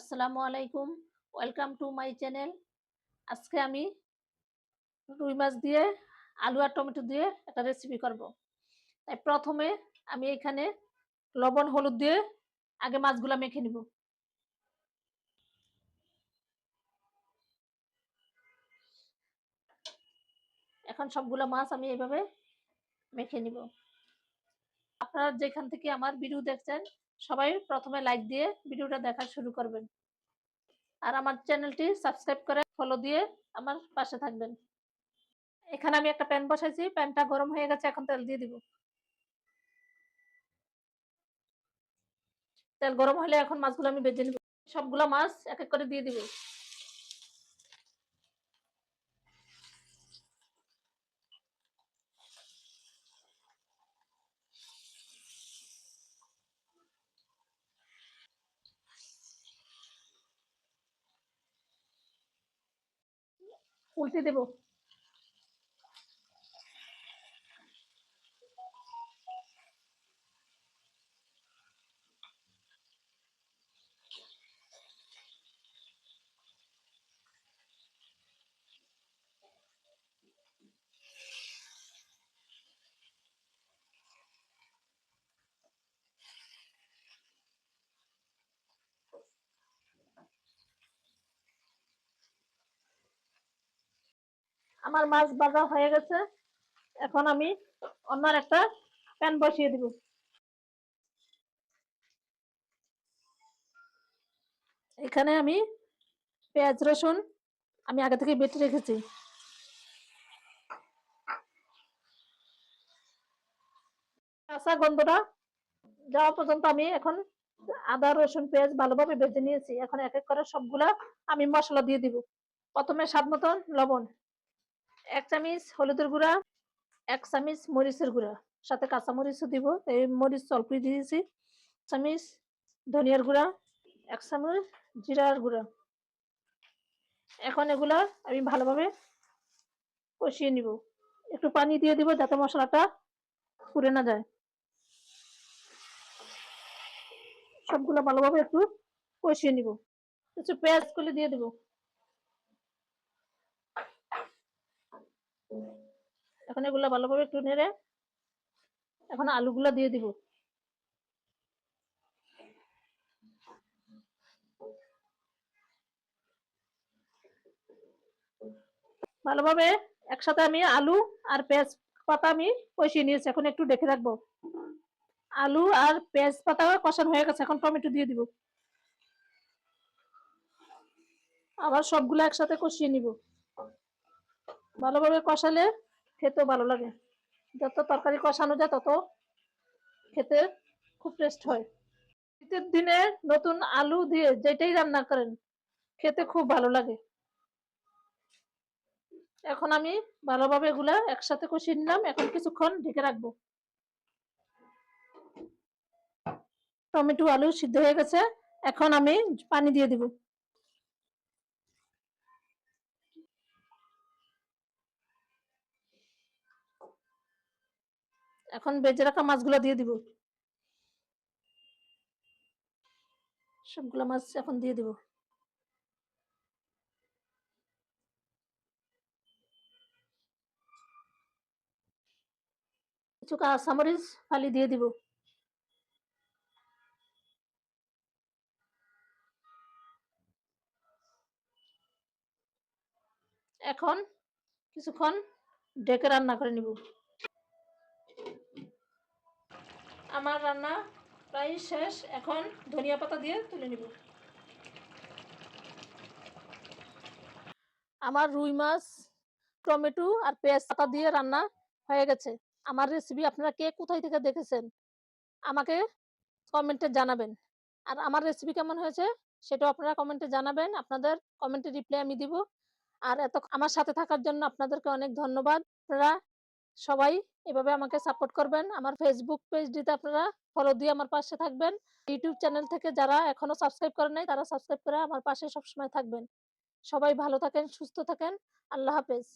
আসসালামু আলাইকুম। Welcome to my channel. আজকে আমি রুই মাছ দিয়ে আলু আর টমেটো দিয়ে একটা রেসিপি করব। তাই প্রথমে আমি এখানে লবণ হলুদ দিয়ে আগে মাছগুলা মেখে নিব। এখন সবগুলা মাছ আমি এভাবে মেখে নিব। আপনারা যেখান থেকে আমার ভিডিও দেখছেন সবাই প্রথমে লাইক দিয়ে ভিডিওটা দেখা শুরু করবেন। আর আমার চ্যানেলটি সাবস্ক্রাইব করে ফলো দিয়ে আমার পাশে থাকবেন। এখানে আমি একটা প্যান বসাইছি, প্যানটা গরম হয়ে গেছে, এখন তেল দিয়ে দিব। তেল গরম হলে এখন মাছগুলো আমি ভেজে নিব। সবগুলা মাছ এক এক করে দিয়ে দিব। উল্টে দেব। আমার মাছ ভাজা হয়ে গেছে, এখন আমি অন্য একটা প্যান বসিয়ে দিব। এখানে আমি পেঁয়াজ রসুন আমি আগে থেকে বেটে রেখেছি। কাঁচা গন্ধটা যাওয়া পর্যন্ত আমি এখন আদা রসুন পেঁয়াজ ভালোভাবে ভেজে নিয়েছি। এখন এক এক করে সবগুলা আমি মশলা দিয়ে দিব। প্রথমে স্বাদ মতন লবণ, 1 চামচ হলুদের গুঁড়া, 1 চামচ মরিচের গুঁড়া, সাথে কাঁচা মরিচও দিব, এই মরিচ অল্পই দিয়েছি। চামচ ধনিয়ার গুঁড়া, 1 চামচ জিরার গুঁড়া। এখন এগুলা আমি ভালোভাবে কষিয়ে নিব। একটু পানি দিয়ে দিব যাতে মশলাটা পুড়ে না যায়। সবগুলো ভালোভাবে একটু কষিয়ে নিব। কিছু পেঁয়াজ কুলি দিয়ে দিব। এখন এগুলো ভালোভাবে একটু নেড়ে এখন আলুগুলো দিয়ে দিব। ভালোভাবে একসাথে আমি আলু আর পেঁয়াজ পাতা আমি কষিয়ে নিয়েছি। এখন একটু ঢেকে রাখবো। আলু আর পেঁয়াজ পাতা কষানো হয়ে গেছে, এখন টমেটো দিয়ে দিব। আবার সবগুলো একসাথে কষিয়ে নিব। ভালোভাবে কষালে খেতেও ভালো লাগে। যত তরকারি কষানো যায় তত খেতে খুব টেস্ট হয়। শীতের দিনে নতুন আলু দিয়ে যেটাই রান্না করেন খেতে খুব ভালো লাগে। এখন আমি ভালোভাবে এগুলা একসাথে কষিয়ে নিলাম। এখন কিছুক্ষণ ঢেকে রাখবো। টমেটো আলু সিদ্ধ হয়ে গেছে, এখন আমি পানি দিয়ে দিব। এখন ভেজে রাখা মাছগুলো দিয়ে দিব। সবগুলো মাছ এখন দিয়ে দিব। কিছু কাঁচামরিচ ফালি দিয়ে দিব। এখন কিছুক্ষণ ঢেকে রান্না করে নিব। আমার রান্না প্রায় শেষ, এখন ধনিয়া পাতা দিয়ে তুলে নিব। আমার রুই মাছ টমেটো আর পেঁয়াজ পাতা দিয়ে রান্না হয়ে গেছে। আমার রেসিপি আপনারা কে কোথায় থেকে দেখেছেন আমাকে কমেন্টে জানাবেন। আর আমার রেসিপি কেমন হয়েছে সেটাও আপনারা কমেন্টে জানাবেন। আপনাদের কমেন্টে রিপ্লাই আমি দিব। আর এত আমার সাথে থাকার জন্য আপনাদেরকে অনেক ধন্যবাদ। আপনারা সবাই এভাবে আমাকে সাপোর্ট করবেন। আমার ফেসবুক পেজটিতে আপনারা ফলো দিয়ে আমার পাশে থাকবেন। ইউটিউব চ্যানেল থেকে যারা এখনো সাবস্ক্রাইব করেন নাই তারা সাবস্ক্রাইব করে আমার পাশে সবসময় থাকবেন। সবাই ভালো থাকেন, সুস্থ থাকেন। আল্লাহ হাফেজ।